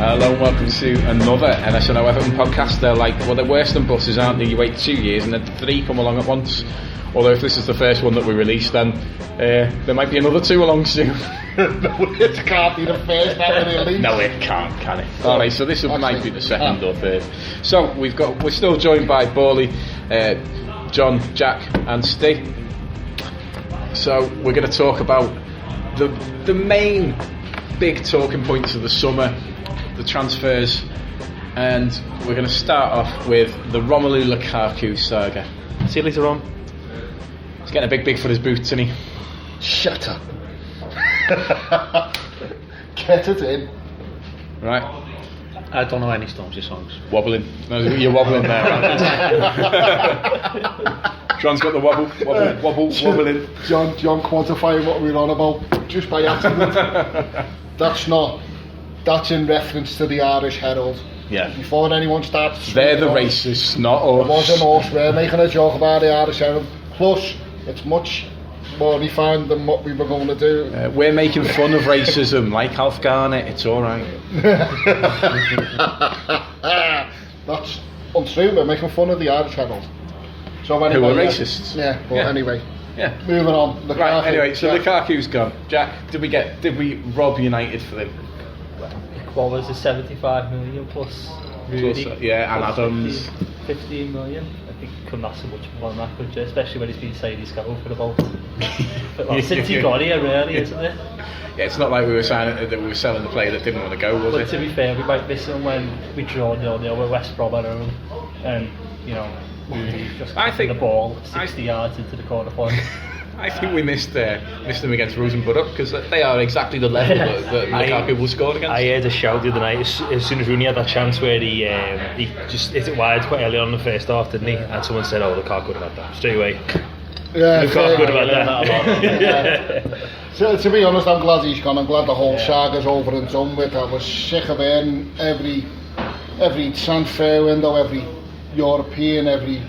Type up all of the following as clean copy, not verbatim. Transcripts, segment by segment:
Hello and welcome to another NSNO Everton podcast. They're worse than buses, aren't they? You wait 2 years and then 3 come along at once. Although if this is the first one that we release, then there might be another 2 along soon. It can't be the first that we release. No, it can't, can it? Alright, so this might be the second or third. So we're still joined by Borley, John, Jack and Steve. So we're going to talk about the main big talking points of the summer, the transfers, and we're going to start off with the Romelu Lukaku saga. See you later, Rom. He's getting a big for his boots, isn't he? Shut up. Get it in. Right. I don't know any Stormzy songs. Wobbling. No, you're wobbling there, right? John's got the wobbling. John quantifying what we're on about just by accident. That's in reference to the Irish Herald. Yeah. Before anyone starts... They're the racists, not us. It wasn't us. We're making a joke about the Irish Herald. Plus, it's much more refined than what we were going to do. We're making fun of racism, like Alf Garnett. It's alright. That's untrue. We're making fun of the Irish Herald. So anyway, who are racists. Yeah, but anyway. Yeah. Moving on. Lukaku, right, anyway, so Lukaku's gone. Jack, did we rob United for him? What was it, 75 million plus Rudy? Plus, yeah, and Adams. 15 million. I think you couldn't ask so much more than that, could you? Especially when he's been saying he's going for about... since he got here, really, isn't it? Yeah, it's not like we were selling the player that didn't want to go, was but it? To be fair, we might miss him when we draw 0-0 with West Brom at home, and Rudy just kicking the ball 60 yards into the corner flag. I think we missed them against Rosenborg because they are exactly the level that Lukaku will score against. I heard a shout the other night as soon as Rooney had that chance where he just hit it wide quite early on in the first half, didn't he? And someone said, "Oh, Lukaku would have had that straight away." Yeah, Lukaku would have had that. So, to be honest, I'm glad he's gone. I'm glad the whole saga's over and done with. I was sick of hearing every transfer window, every European, every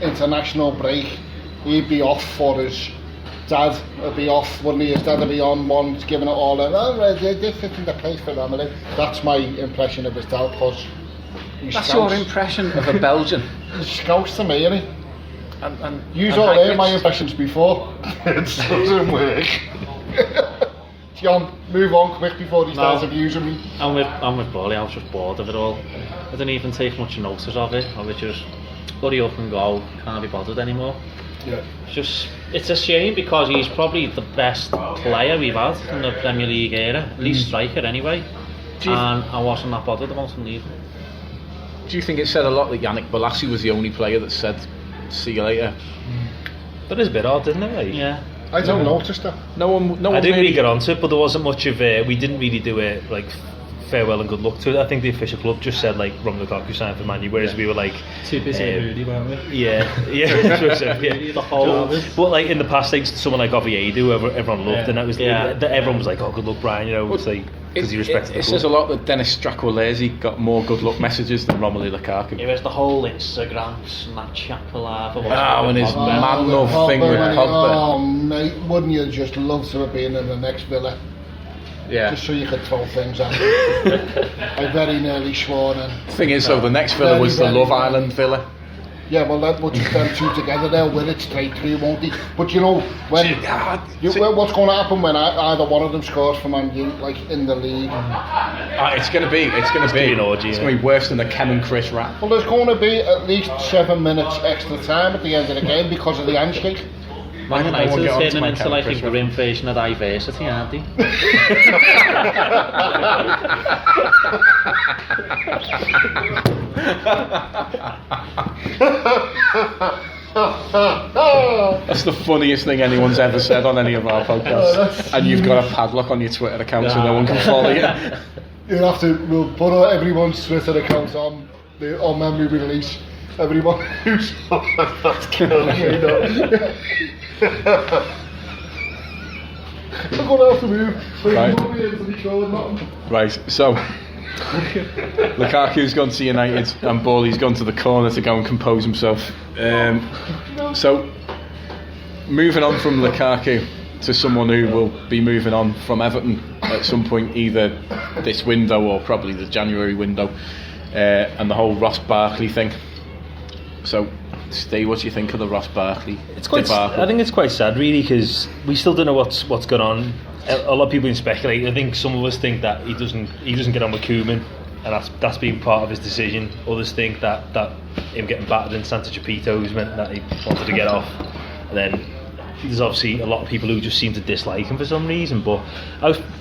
international break. He'd be off for his dad would be off, wouldn't he? His dad would be on one, giving it all in. This isn't the place for them. That's my impression of his dad, because that's Scouse. Your impression of a Belgian? He's Scouse to me, isn't he? You've all heard my impressions before. It doesn't work. John, move on quick before he starts abusing me. I'm with Borley. I was just bored of it all. I didn't even take much notice of it. I was just hurry up and go. Can't be bothered anymore. Yeah. It's a shame because he's probably the best player we've had in the Premier League era, at least striker anyway. And I wasn't that bothered about him leaving. Do you think it said a lot that Yannick Bolasie was the only player that said "see you later"? That is a bit odd, isn't it? Like? Yeah. I don't notice that. No one. I didn't really get onto it, but there wasn't much of it. We didn't really do it like farewell and good luck to it. I think the official club just said like Romelu Lukaku signed for Man U, whereas we were like too busy with Rudy, weren't we? Yeah. The whole. But like in the past, like someone like Oviedo, everyone loved, and that was everyone was like, "Oh, good luck, Brian." It's like because he respected. It says a lot that Dennis Stracqualese got more good luck messages than Romelu Lukaku. It was the whole Instagram Snapchat palaver. And his man love thing with Pogba. Oh mate, wouldn't you just love to have been in the next Villa? Yeah. Just so you could throw things at me. I very nearly swore then. Thing is, though, the next Villa was the Love Island Villa. Yeah, well, that would just them two together, they'll win it straight through, won't they? But you know, what's going to happen when either one of them scores for Man U, like in the league? It's going to be an orgy. It's going to be worse than the Ken and Chris rap. Well, there's going to be at least 7 minutes extra time at the end of the game because of the handshake. Man United are turning into like a grim version of diversity, aren't they? That's the funniest thing anyone's ever said on any of our podcasts. And you've got a padlock on your Twitter account so no one can follow you. We'll put everyone's Twitter account on memory release. Everyone who's that's killing me. I'm going to have to move. Right, so Lukaku's gone to United and Borley's gone to the corner to go and compose himself. So moving on from Lukaku to someone who will be moving on from Everton, at some point, either this window or probably the January window, and the whole Ross Barkley thing. So, Steve, what do you think of the Ross Barkley? I think it's quite sad, really, because we still don't know what's going on. A lot of people speculate. I think some of us think that he doesn't get on with Koeman, and that's been part of his decision. Others think that him getting battered in Santa Chapito's meant that he wanted to get off. And then there's obviously a lot of people who just seem to dislike him for some reason, but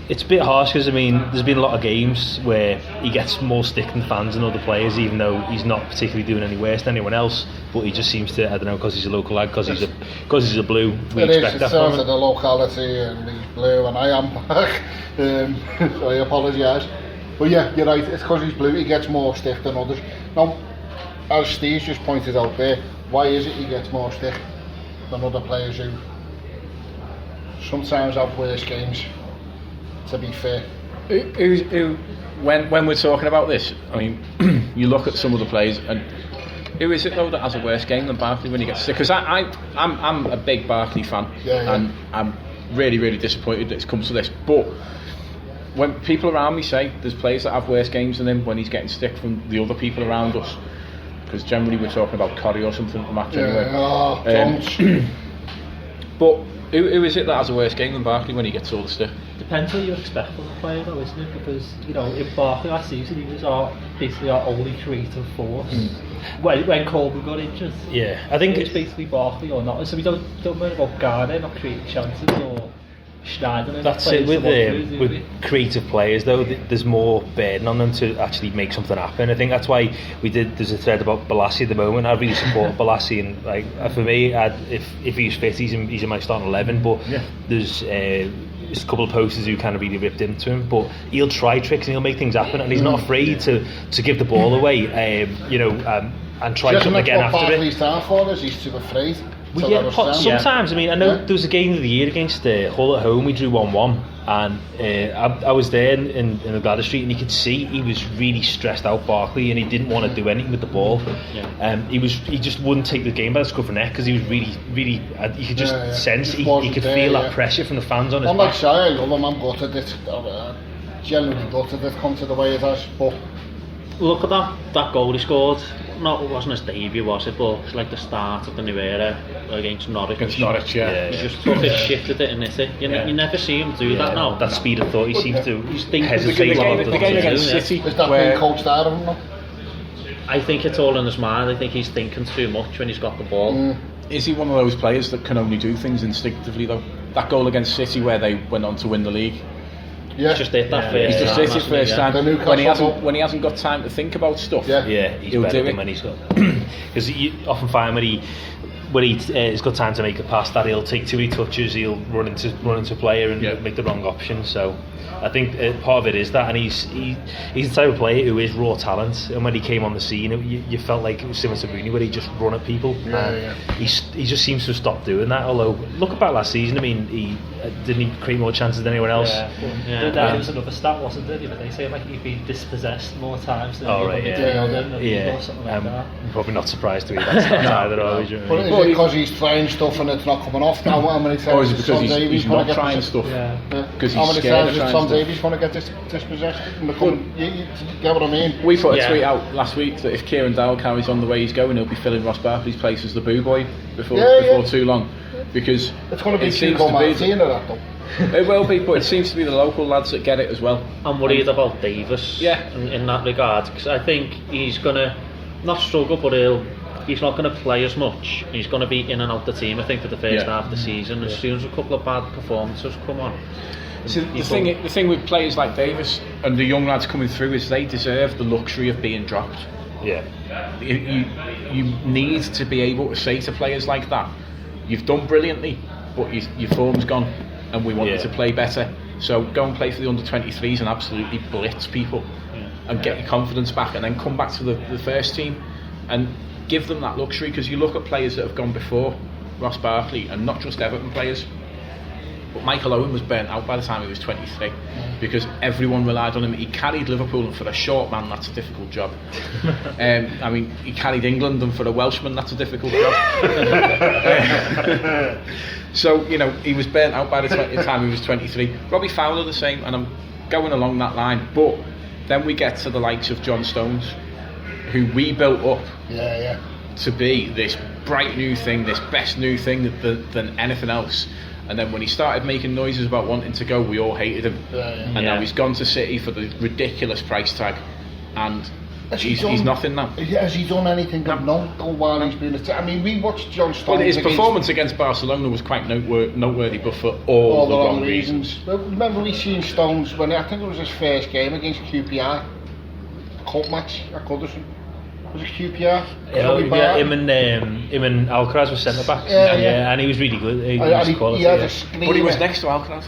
it's a bit harsh because there's been a lot of games where he gets more stick than fans and other players, even though he's not particularly doing any worse than anyone else, but he just seems to, I don't know, because he's a local lad, because he's a blue, we expect that from him. It's the locality and he's blue and I am black, so I apologise, but yeah, you're right, it's because he's blue, he gets more stick than others. Now, as Steve just pointed out there, why is it he gets more stick than other players who sometimes have worse games, to be fair? When we're talking about this, I mean, you look at some of the players, and who is it though that has a worse game than Barkley when he gets sick? Because I'm a big Barkley fan, and I'm really, really disappointed that it's come to this. But when people around me say there's players that have worse games than him when he's getting stick from the other people around us, because generally we're talking about Corrie or something from match anyway. But who is it that has a worse game than Barkley when he gets all the stick? Depends what you expect from the player though, isn't it? Because, you know, in Barkley last season he was basically our only creative force. When Coleman got injured. Yeah, I think it's basically Barkley or not. So we don't worry about Garner not creating chances or Schneider. That's it with creative players though. There's more burden on them to actually make something happen. I think that's why there's a thread about Balassi at the moment. I really support Balassi, and like for me, if he's fit, he's in my starting 11. But there's a couple of posters who kind of really ripped into him, but he'll try tricks and he'll make things happen, and he's not afraid to give the ball away, and try something again after it. Barkley's down for is he's too afraid. Sometimes, I mean, I know there was a game of the year against Hull at home. We drew 1-1, and I was there in the Goodison Street, and you could see he was really stressed out, Barkley, and he didn't want to do anything with the ball. He just wouldn't take the game by the scruff of the neck because he was really, really. You could just sense he could feel that pressure from the fans on his back. I'm like saying, I love him. I'm gutted it. Genuinely gutted it come to the way it has. But look at that goal he scored. It wasn't his debut, was it? But it's like the start of the new era against Norwich. Against Norwich, yeah. He just took it, shifted it, and hit it. You never see him do that now. That speed of thought, he seems to hesitate. The game against City. Is that being coached out of him now? I think it's all in his mind. I think he's thinking too much when he's got the ball. Is he one of those players that can only do things instinctively though? That goal against City where they went on to win the league. Yeah, just hit that first. He's just hit it first time. When he hasn't got time to think about stuff. He's better than when he's got. Because you often find when he's got time to make a pass that he'll take 2 touches, he'll run into a player and make the wrong option. So I think part of it is that, and he's the type of player who is raw talent. And when he came on the scene, you felt like it was similar to Rooney, where he just run at people. He just seems to have stopped doing that. Although look about last season, I mean, he didn't create more chances than anyone else. There was another stat, wasn't there? They say like he'd been dispossessed more times than or something like that. I'm probably not surprised to hear that stat either. But is it because he's trying stuff and it's not coming off now? How many times or is it because he's not trying stuff? Because he's scared of trying stuff. Davies want to get dispossessed in the coming. You get what I mean? We put a tweet out last week that if Kieran Dowell carries on the way he's going, he'll be filling Ross Barkley's place as the boo boy before too long, because it's going to be Hugo Martina that though. It will be, but it seems to be the local lads that get it as well. I'm worried about Davis in that regard, because I think he's going to not struggle, but he's not going to play as much. He's going to be in and out the team, I think, for the first half of the season. As soon as a couple of bad performances come on. So the thing with players like Davis and the young lads coming through is they deserve the luxury of being dropped. You need to be able to say to players like that, you've done brilliantly, but your form's gone and we want you to play better, so go and play for the under-23s and absolutely blitz people and get your confidence back, and then come back to the first team and give them that luxury. Because you look at players that have gone before Ross Barkley, and not just Everton players, But Michael Owen was burnt out by the time he was 23 because everyone relied on him. He carried Liverpool, and for a short man, that's a difficult job. I mean, he carried England, and for a Welshman, that's a difficult job. So, you know, he was burnt out by the time he was 23. Robbie Fowler the same, and I'm going along that line. But then we get to the likes of John Stones, who we built up to be this bright new thing, this best new thing than anything else. And then when he started making noises about wanting to go, we all hated him. And now he's gone to City for the ridiculous price tag, and he's nothing now. Has he done anything of note while he's been I mean, we watched John Stones. Well, his performance against Barcelona was quite noteworthy, but for all the wrong reasons. Well, remember we seen Stones when I think it was his first game against QPR, cup match at Goodison. Was it QPR? Him and Alcaraz were centre backs. And he was really good. He was quality. But he was next to Alcaraz.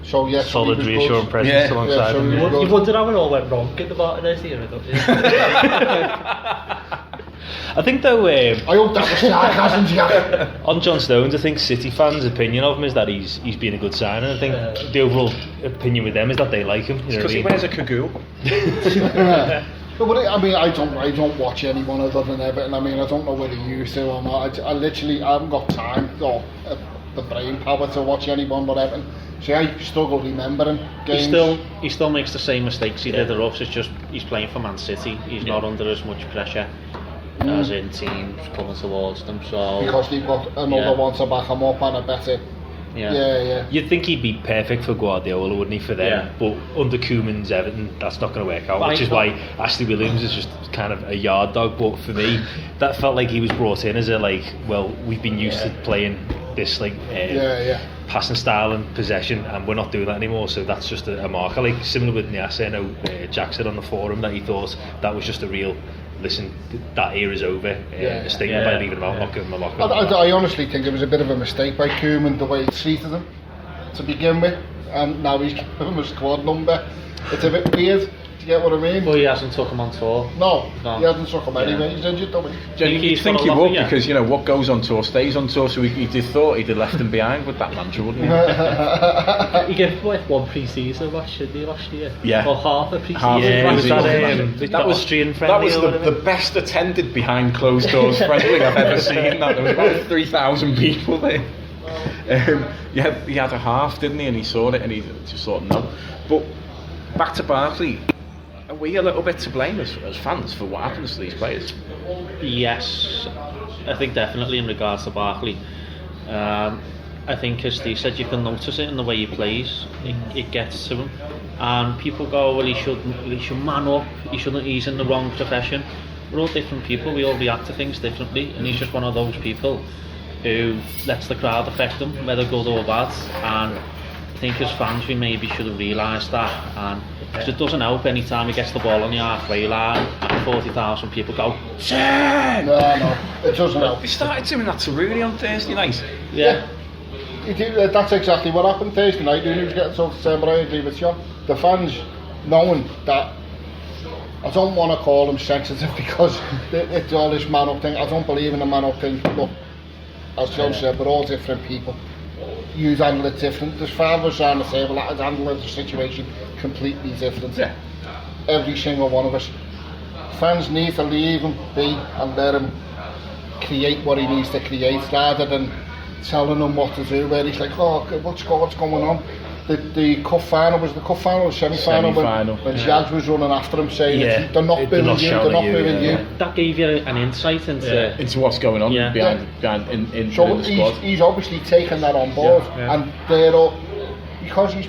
So solid, reassuring presence alongside him. You wondered how it all went wrong in the Martinez era, don't you? I think though, I hope that was sarcasm, Jack. On John Stones, I think City fans' opinion of him is that he's been a good signing. I think the overall opinion with them is that they like him. Because he wears a cagoule. But I mean, I don't watch anyone other than Everton. I mean, I don't know whether you used to or not. I haven't got time or the brain power to watch anyone but Everton. See, I struggle remembering games. He still makes the same mistakes he did at us. It's just he's playing for Man City. He's not under as much pressure as in teams coming towards them. So because they've got another one to back him up and a better. You'd think he'd be perfect for Guardiola, wouldn't he, for them? But under Koeman's Everton, that's not going to work out, which is why Ashley Williams is just kind of a yard dog. But for me, that felt like he was brought in as we've been used to playing this passing style and possession, and we're not doing that anymore, so that's just a marker. Like similar with Niasse, I know Jack said on the forum that he thought that was just a real listen, that era's over. A statement by leaving him out, not giving him a lock. I honestly think it was a bit of a mistake by Koeman the way he treated him to begin with, and now he's given him a squad number. It's a bit weird. Do you get what I mean? Well, he hasn't took him on tour. No. He hasn't took him anyway. He's injured, don't he? You think he would, because you know what goes on tour stays on tour. So he thought he'd have left him behind with that manager, wouldn't he? He gave one pre-season match, didn't he, last year? Yeah. Or half a pre-season. That was the best attended behind closed doors friendly I've ever seen. There was about 3,000 people there. He had a half, didn't he? And he saw it, and he just thought no. But back to Barkley. Are we a little bit to blame as fans for what happens to these players? Yes, I think definitely in regards to Barkley. I think, as Steve said, you can notice it in the way he plays. It gets to him, and people go, "Well, he should man up. He's in the wrong profession." We're all different people. We all react to things differently, and he's just one of those people who lets the crowd affect them, whether good or bad. And I think as fans, we maybe should have realised that. And because it doesn't help any time he gets the ball on the halfway line and 40,000 people go, "Sam!" No, it doesn't help. They started doing that to Rooney on Thursday night. Yeah. That's exactly what happened Thursday night. Rooney was getting told to say, but I agree with you. The fans knowing that, I don't want to call them sensitive because it's all this man up thing. I don't believe in the man up thing. Look, as John said, we're all different people. You handle it different. There's 5 of us on the table that handle the situation completely different. Yeah. Every single one of us. Fans need to leave him be and let him create what he needs to create rather than telling him what to do. Where he's like, "Oh, what's going on?" The cup final was the semi-final when Jags was running after him saying they're not booing you, they're not booing you. That gave you an insight into what's going on behind in so the squad. He's obviously taken that on board, and they're all, because he's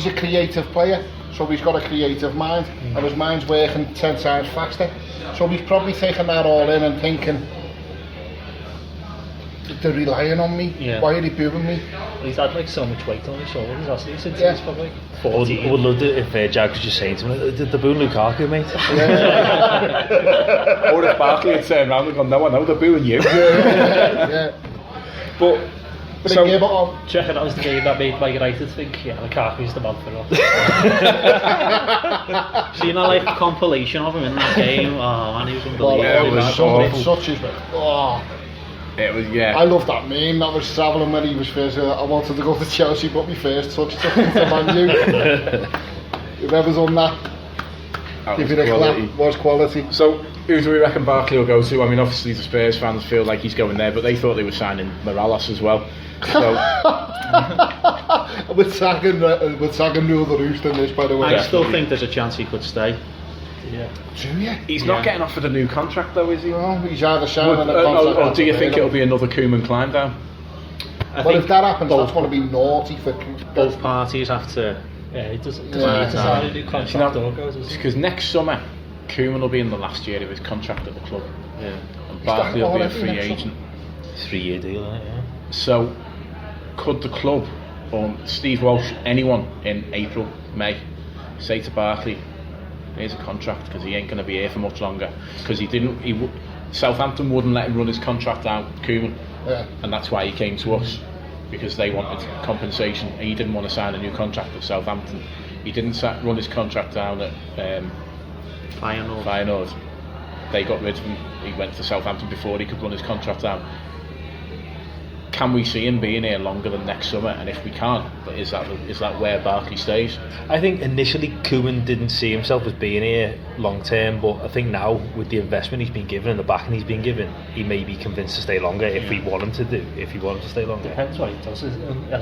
a creative player, so he's got a creative mind, and his mind's working 10 times faster. So he's probably taken that all in and thinking, they're relying on me. Why are they booing me? He's had so much weight on his shoulders, hasn't he, since he's probably 14. I would love it if Jack was just saying to him, "The booing Lukaku, mate." Or if Barkley had turned around and gone, "No, I know they're booing you." But do you reckon that was the game that made my United think, Lukaku's the man for us? Seeing a compilation of him in that game, oh man, he was unbelievable. It was such as It was, yeah. I love that meme that was travelling when he was first. I wanted to go to Chelsea, but my first touch took him to Man U. Whoever's on that, give it a clap. Was quality. So, who do we reckon Barkley will go to? I mean, obviously the Spurs fans feel like he's going there, but they thought they were signing Morales as well. So, we're tagging Rule the Roost in this, by the way. I still think there's a chance he could stay. Yeah. Do you? He's not getting offered a new contract though, is he? No, he's either signing a contract. Or do you think it'll be another Koeman climb down? Well, if that happens, that's going to be naughty for both parties have to. Yeah, it doesn't need to sign a new contract or goes. Because next summer, Koeman will be in the last year of his contract at the club. Yeah. And Barkley will be a free agent. 3-year deal, yeah. So, could the club or Steve Walsh, anyone in April, May, say to Barkley, here's a contract because he ain't going to be here for much longer, because Southampton wouldn't let him run his contract out, Koeman, and that's why he came to us, because they wanted compensation. He didn't want to sign a new contract with Southampton. He didn't run his contract down at Feyenoord. They got rid of him. He went to Southampton before he could run his contract down. Can we see him being here longer than next summer? And if we can't, is that where Barkley stays? I think initially Koeman didn't see himself as being here long term, but I think now with the investment he's been given and the backing he's been given, he may be convinced to stay longer if he want him to stay longer. Depends what he does in the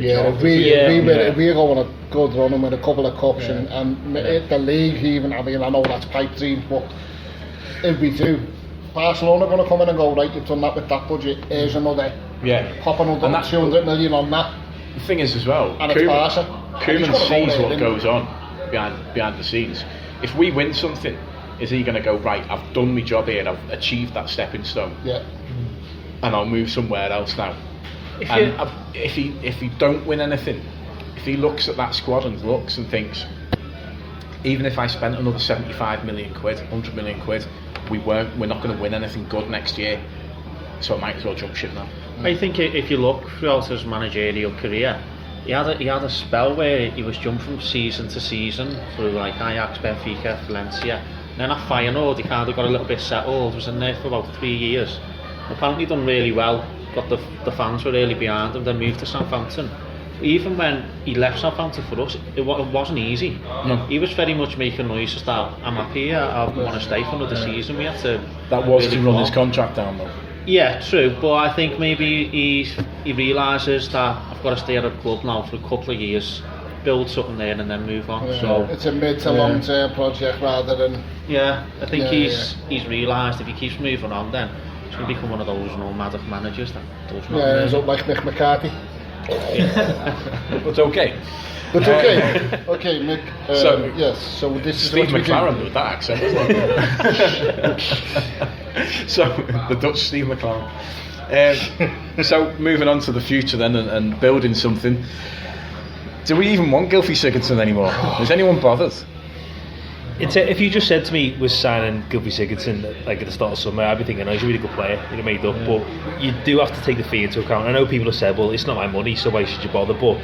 job. If we're going to go running with a couple of cups and the league even, I mean, I know that's pipe dreams, but if we do, Barcelona are going to come in and go, right, you've done that with that budget, here's another. Pop another 200 million on that. The thing is as well, and it's Barca. Koeman sees what goes on behind the scenes. If we win something, is he going to go, right, I've done my job here, I've achieved that stepping stone, and I'll move somewhere else now? If he don't win anything, if he looks at that squad and looks and thinks, even if I spent another 75 million quid, 100 million quid, we're not going to win anything good next year, so I might as well jump ship now. I think if you look throughout his managerial career, he had a spell where he was jumping from season to season through like Ajax, Benfica, Valencia. Then at Feyenoord he kind of got a little bit settled, was in there for about 3 years. Apparently done really well, got the fans were really behind him, then moved to Southampton. Even when he left Southampton for us, it wasn't easy. No. He was very much making noises that I'm happy here, I want to stay for another season. We had to. That was really to run his contract down though. Yeah, true, but I think maybe he realises that I've got to stay at a club now for a couple of years, build something there and then move on. So it's a mid to long term project rather than. Yeah, I think he's realised if he keeps moving on, then he's going to become one of those nomadic managers that does not. Yeah, he's up like Mick McCarthy. But okay. Okay, Mick. So this is Steve McLaren with that accent. So the Dutch Steve McLaren. So moving on to the future then and building something. Do we even want Gylfi Sigurdsson anymore? Is anyone bothered? If you just said to me we're signing Gylfi Sigurdsson like at the start of summer, I'd be thinking, he's a really good player, he's made up, but you do have to take the fee into account. I know people have said, well, it's not my money, so why should you bother? But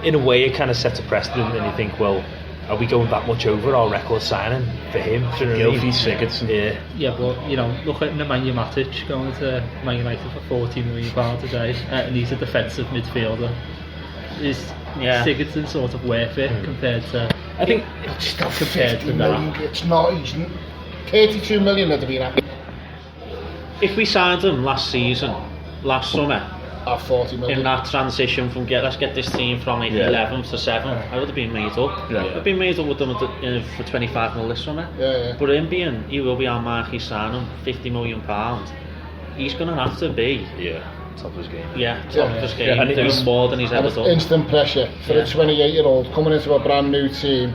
in a way it kind of sets a precedent and you think, well, are we going that much over our record signing for him? Gylfi Sigurdsson. Yeah, but look at Nemanja Matic going to Man United for £14 million a day, and he's a defensive midfielder. Is Sigurdsson sort of worth it compared to? I think it's still 50 million. It's not. He's 32 million would have been happy. If we signed him last summer, at 40 million. In that transition from let's get this team from 11th to 7th, I would have been made up. I've been made up with them for 25 million this summer. But he will be our marquee signing, £50 million. He's going to have to be. Top of his game. Top of his game. And doing more than he's ever done. Instant pressure for a 28-year-old coming into a brand new team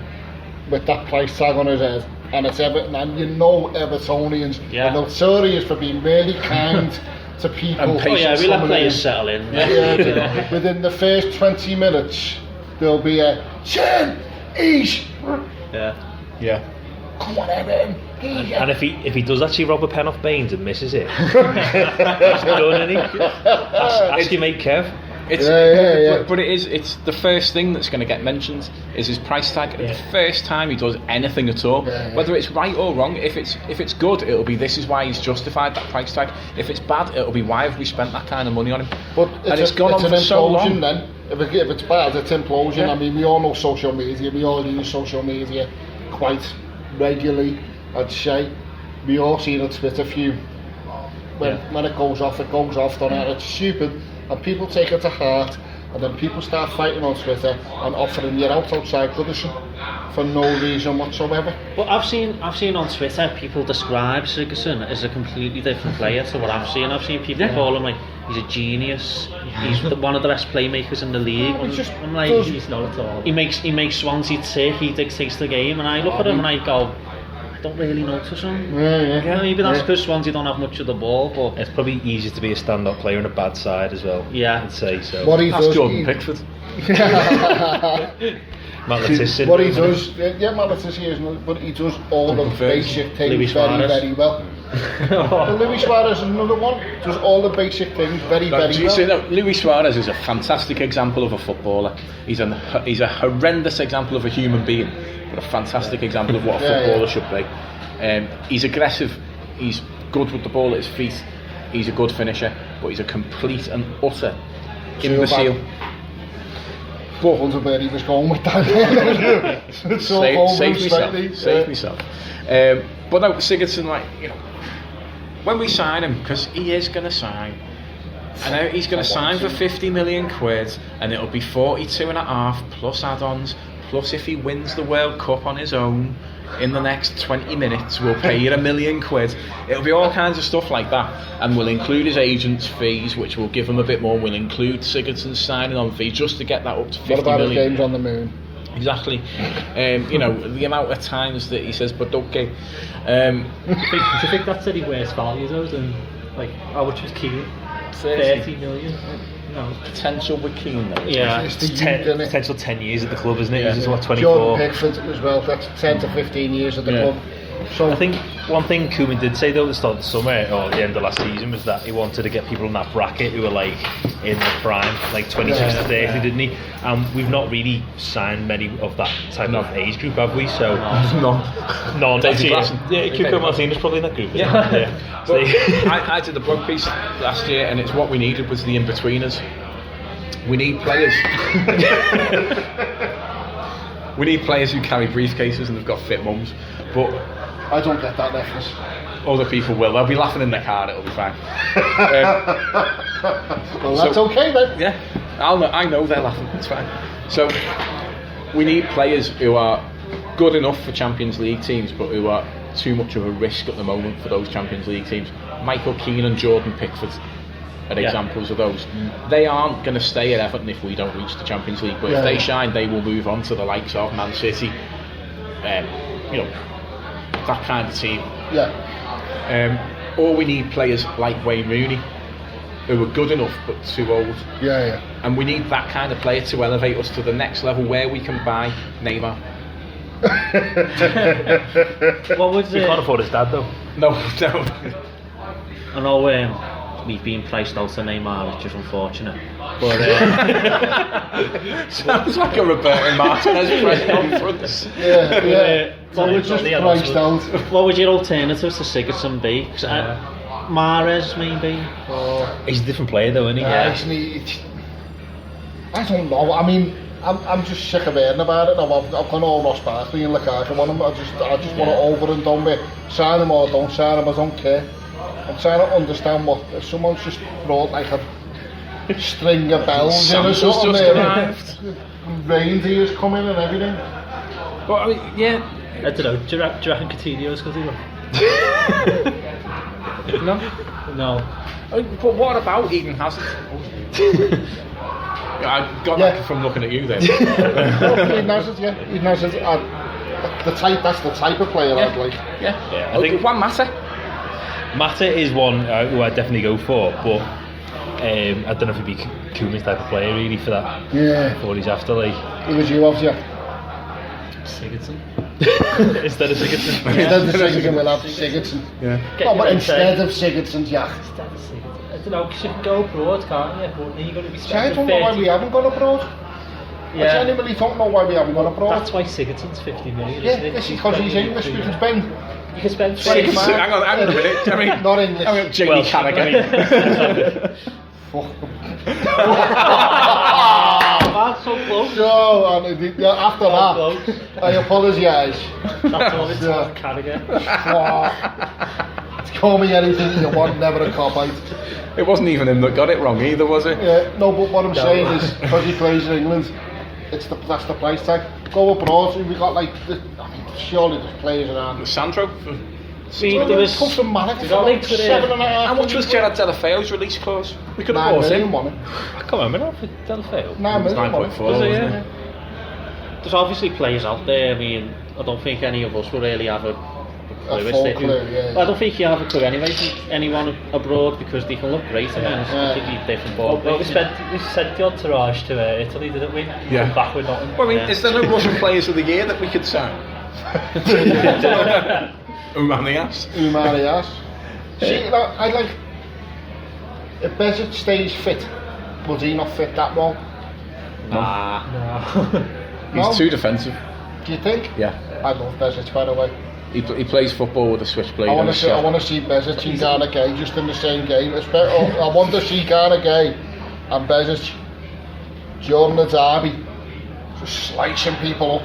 with that price tag on his head, and it's Everton, and Evertonians are notorious for being really kind to people. We let players settle in. Within the first 20 minutes, there'll be a Chen, East. Come on, Everton. And if he does actually rob a pen off Baines and misses it, he's done, isn't he? Ask your mate Kev. But it's the first thing that's going to get mentioned is his price tag. The first time he does anything at all, whether it's right or wrong, if it's good, it'll be this is why he's justified that price tag. If it's bad, it'll be why have we spent that kind of money on him. But it's gone on for so long. Then if it's bad, it's implosion. I mean, we all know social media. We all use social media quite regularly, I'd say. We all see on Twitter few when it goes off, don't it? It's stupid, and people take it to heart, and then people start fighting on Twitter and offering you out outside Goodison for no reason whatsoever. Well, I've seen on Twitter people describe Sigurdsson as a completely different player to what I've seen. I've seen people call him like he's a genius. He's one of the best playmakers in the league. I'm like, he's not at all. He makes Swansea tick. He dictates the game, and I look at him and I go, I don't really notice him. Maybe that's because Swansea don't have much of the ball, but it's probably easier to be a stand-up player on a bad side as well. Yeah, I'd say so. That's Jordan Pickford. Matt Letizia. What he does, Matt Letizia, but he does all the basic things very, very well. Luis Suarez is another one. Does all the basic things very, very well. See, Luis Suarez is a fantastic example of a footballer. He's a horrendous example of a human being, but a fantastic example of what a footballer should be. He's aggressive. He's good with the ball at his feet. He's a good finisher, but he's a complete and utter imbecile. But wonder where he was going with that. Save myself. But no, Sigurdsson, like, you know, when we sign him, because he is going to sign, and he's going to sign for 50 million quid, and it'll be 42 and a half plus add-ons, plus if he wins the World Cup on his own in the next 20 minutes, we'll pay you £1 million. It'll be all kinds of stuff like that, and we'll include his agent's fees, which will give him a bit more. We'll include Sigurdsson's signing on fee just to get that up to 50 million. What about the games on the moon? Exactly. You know, the amount of times that he says, but okay. Do you think that's any worse value though than, like, how much was Keane? 30 million? No. Potential with Keane though. Yeah. It's potential 10 years at the club, isn't it? Yeah. He's what, 24? Jordan Pickford as well, that's 10 to 15 years at the club. So I think one thing Koeman did say though at the start of the summer or the end of last season was that he wanted to get people in that bracket who were like in the prime, like 26 to 30, didn't he? We've not really signed many of that type of age group, have we? So none. David Cuco Martinez probably in that group. Well, I did the blog piece last year, and it's what we needed was the in-betweeners. We need players. We need players who carry briefcases and have got fit mums, but I don't get that reference. Other people will. They'll be laughing in their car. It'll be fine. Well, that's okay then. Yeah, I know they're laughing. It's fine. So we need players who are good enough for Champions League teams, but who are too much of a risk at the moment for those Champions League teams. Michael Keane and Jordan Pickford are examples of those. They aren't going to stay at Everton if we don't reach the Champions League, but if they shine, they will move on to the likes of Man City. You know, that kind of team. Or we need players like Wayne Rooney, who are good enough but too old. And we need that kind of player to elevate us to the next level where we can buy Neymar. What was we can't afford his dad though. No. I know we've been placed out to Neymar, which is unfortunate. But sounds like a Roberto Martinez press conference. What would your alternatives to Sigurdsson be? Mahrez maybe? He's a different player though, isn't he? Actually, I don't know. I mean, I'm just sick of hearing about it now. I've gone all Ross Barkley and Lukaku on him. I just want it over and done with. Sign him or don't sign him, I don't care. I'm trying to understand what if someone's just brought like a string of bells in or something there. Reindeers coming and everything. But I mean, I don't know. Do you reckon Coutinho's got him? No. But what about Eden Hazard? I got that from looking at you then. Eden Hazard, Eden Hazard. That's the type of player I'd like. I think one Mata. Mata is one who I'd definitely go for, but I don't know if he'd be Koeman's type of player really for that. For what he's after, like. Who was you, obviously? Sigurdsson. Instead of Sigurdsson. Instead of Sigurdsson, we'll have Sigurdsson. Yeah. No, but instead of Sigurdsson, Jack. Instead of Sigurdsson. I don't know, because you can go abroad, can't you? But then you're going to be See, I spending don't know why we haven't gone abroad. I genuinely don't know why we haven't gone abroad. That's why Sigurdsson's 50 million, Yeah, isn't it? this is because he's English, we can spend... You can spend 20 Sigurdsson, hang on a minute. I mean, Not English. I mean, Jamie Carragher. Fuck. That's so close. No, and after that, I apologise. That's all it's Yeah. Carragher. Call me anything you want, never a cop-out. It wasn't even him that got it wrong either, was it? Yeah, no, but what I'm saying is, because he plays in England, that's the price tag. Go abroad, we got like, surely there's players around. Sandro? There was Come from Mallet for got like linked with 7.5. How much was Gerard Delafeo's release clause? We could have 9 bought million, him. wasn't it? I can't remember now for Delafeo. 9 It was million, 9.4, wasn't it? wasn't it? There's obviously players out there. I mean, I don't think any of us will really have a clue. full clue, yeah. I don't think you have a clue anyway from anyone abroad because they can look great and then it's a completely different ball. We sent the entourage to Italy, didn't we? Yeah. Come back with nothing. Well, I mean, Yeah. is there no Russian players of the year that we could sign? Umanias. Umarias. See, I like... If Bezic stays fit, will he not fit that role? Nah. He's No? too defensive. Do you think? Yeah. I love Bezic, by the way. He plays football with a switchblade I on want to his see. I shot. want to see Bezic and Garner Gay just in the same game. I want to see Garner Gay and Bezic during the derby, just slicing people up.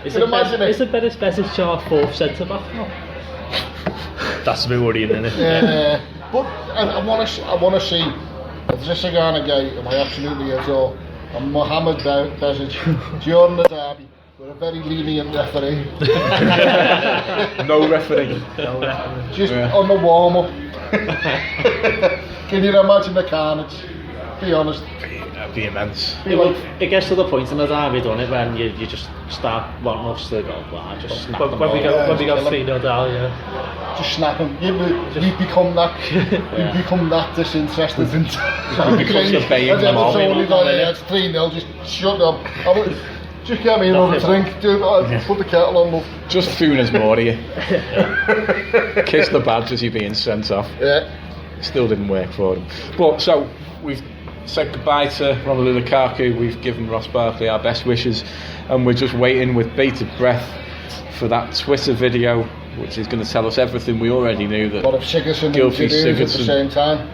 Is Can you imagine it? it better Bezic our fourth centre back now? That's a bit worrying, isn't it? Yeah, but I want to see Patricia Garner Gay, whom I absolutely adore, and Mohamed Bezic during the derby with a very lenient referee. No referee. Just Yeah. on the warm up. Can you imagine the carnage? Be honest. That'd be immense. Be like, It gets to the point in the derby, don't it, when you just start wanting us to go, well, just snap them When we all. go 3-0 down, yeah. just snap him. We've become that. Yeah. We've become that disinterested in. becomes the baying And then mob. it's only like, yeah, it's 3-0. Just shut up. Just get me another drink, dude. Put the kettle on. Love. Just Funes Mori. Kiss the badge as you're being sent off. Yeah. Still didn't work for him. But so we've said goodbye to Romelu Lukaku. We've given Ross Barkley our best wishes, and we're just waiting with bated breath for that Twitter video, which is going to tell us everything we already knew. That What if Sigurdsson and Gylfi Giroud at the Sigurdsson. same time?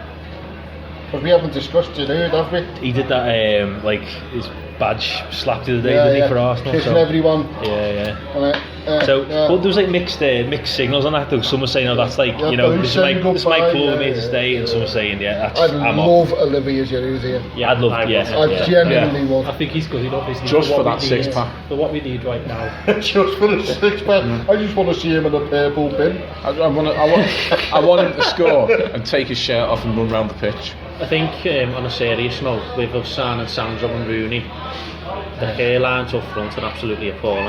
Because we haven't discussed Giroud, have we? He did that, like his badge slapped the other day, didn't he, for Arsenal? Kissing So, everyone. yeah. And, So, yeah. but there was like mixed signals on that though. Some were saying, "Oh, that's like Yeah, you know, but this who's is saying my goodbye? club Yeah, made to yeah, stay," and yeah. some were saying, "Yeah, that's I'd I'm off." love Olivier Giroud here. Yeah, I'd love, I yeah, would. I genuinely I would. think he's good enough, isn't he? Just what for we that need- six-pack. For what we need right now. Just for the 6-pack. I just want to see him in a purple bin. I want him to score and take his shirt off and run round the pitch. I think on a serious note, with us signing Sandro and Rooney, the hairlines up front are absolutely appalling.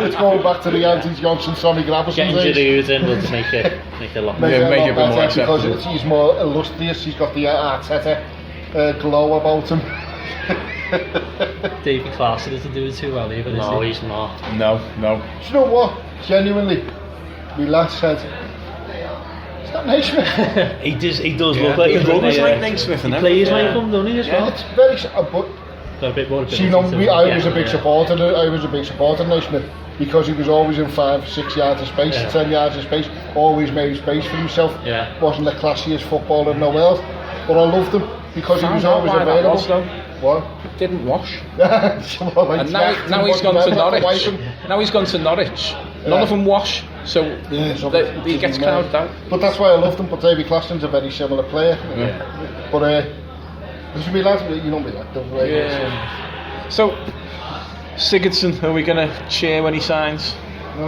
It's going back to the Anthony Johnson, Sonny Gravison Getting days. Giroud in will just make it a lot more. Yeah, make it a bit lot more better because acceptable. he's more illustrious. He's got the Arteta glow about him. Davy Clarkson isn't doing too well either, is No, he? he's not. No. Do you know what? Genuinely, my lad said, "Is that Naismith?" He does look like He him, doesn't runs he? like Yeah. Naismith and He plays everything. like him, doesn't he, as well? It's very. But Got a bit more see, ability to- I was a Yeah, big yeah. supporter. I was a big supporter of Naismith because he was always in 5-6 yards of space, Yeah. 10 yards of space. Always made space for himself. Yeah. Wasn't the classiest footballer in the world, but I loved him because he was Found out always why that available. was, though. What? Didn't wash. Well, And now he's gone to Norwich. Now he's gone to Norwich. None Yeah. of them wash, so So he gets crowded out. But that's why I loved him. But David Claston's a very similar player. Yeah. But this would be lads, you know me, like the way. So Sigurdsson, are we going to cheer when he signs? No.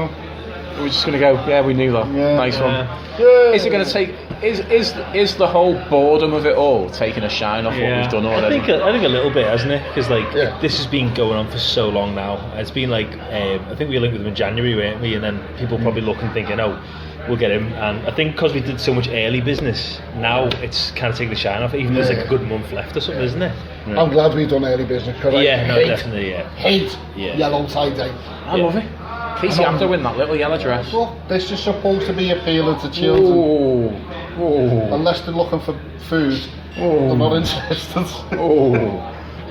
Or are we just going to go? Yeah, we knew that. Yeah. Nice one. Yeah. Is it going to take? Is the whole boredom of it all taking a shine off what Yeah. we've done I already? think a little bit, hasn't it? Because like Yeah. this has been going on for so long now. It's been like I think we linked with them in January, weren't we? And then people probably look and thinking, oh, we'll get him. And I think because we did so much early business, now it's kind of taking the shine off. Even though there's like a good month left or something, isn't it? Yeah. I'm glad we've done early business because I hate yellow tie-dye. I love it. Casey have to win that little yellow dress. Look, this is supposed to be appealing to children. Unless they're looking for food, they're not interested.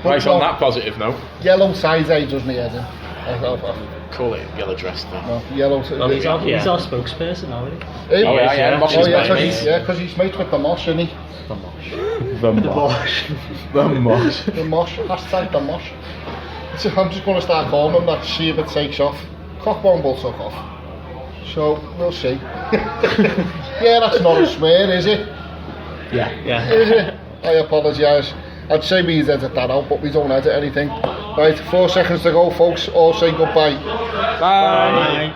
Right, on that positive note. Yellow tie-dye does me head in. Call it yellow dress then. No, yellow. He's our spokesperson now, isn't he? Because he's mates with the mosh, isn't he? The mosh. Hashtag the mosh. So I'm just going to start calling him that. See if it takes off. Cockbomble took off. So we'll see. Yeah, that's not a swear, is it? Yeah. Is it? I apologise. I'd say we edit that out, but we don't edit anything. Right, 4 seconds to go, folks. All say goodbye. Bye.